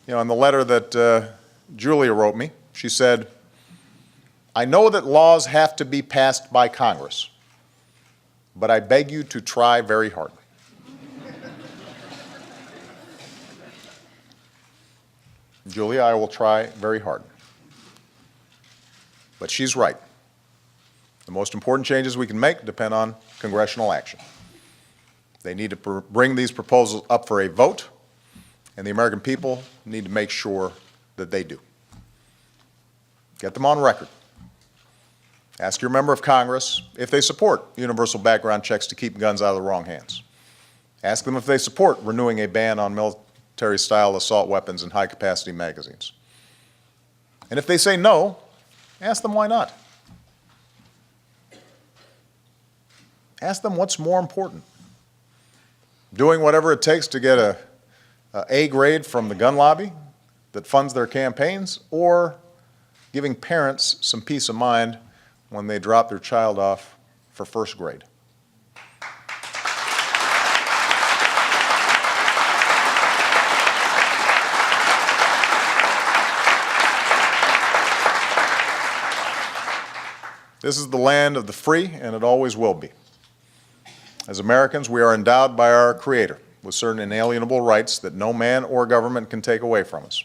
In the letter that Julia wrote me, she said, "I know that laws have to be passed by Congress, but I beg you to try very hard." Julia, I will try very hard. But she's right. The most important changes we can make depend on congressional action. They need to bring these proposals up for a vote, and the American people need to make sure that they do. Get them on record. Ask your member of Congress if they support universal background checks to keep guns out of the wrong hands. Ask them if they support renewing a ban on military-style assault weapons and high-capacity magazines. And if they say no, ask them why not. Ask them what's more important. Doing whatever it takes to get a A grade from the gun lobby that funds their campaigns, or giving parents some peace of mind when they drop their child off for first grade. This is the land of the free, and it always will be. As Americans, we are endowed by our Creator with certain inalienable rights that no man or government can take away from us.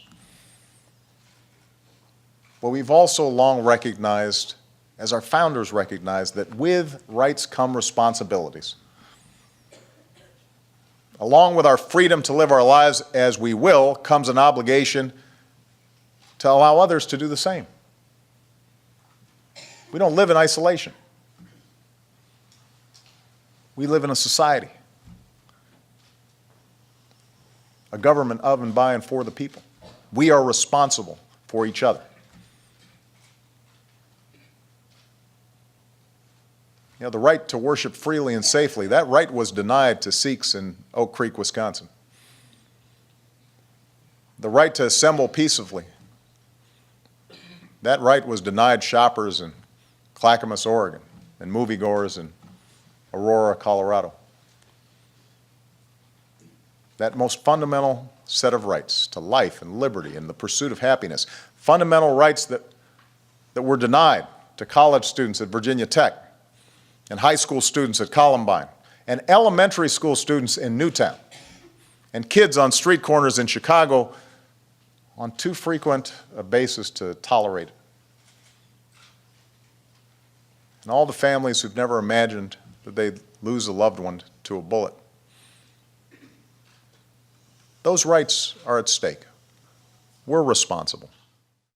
But we've also long recognized, as our founders recognized, that with rights come responsibilities. Along with our freedom to live our lives as we will comes an obligation to allow others to do the same. We don't live in isolation. We live in a society, a government of and by and for the people. We are responsible for each other. The right to worship freely and safely, that right was denied to Sikhs in Oak Creek, Wisconsin. The right to assemble peaceably, that right was denied shoppers in Clackamas, Oregon, and moviegoers in Aurora, Colorado. That most fundamental set of rights to life and liberty and the pursuit of happiness, fundamental rights that were denied to college students at Virginia Tech and high school students at Columbine and elementary school students in Newtown and kids on street corners in Chicago on too frequent a basis to tolerate it. And all the families who've never imagined that they'd lose a loved one to a bullet. Those rights are at stake. We're responsible.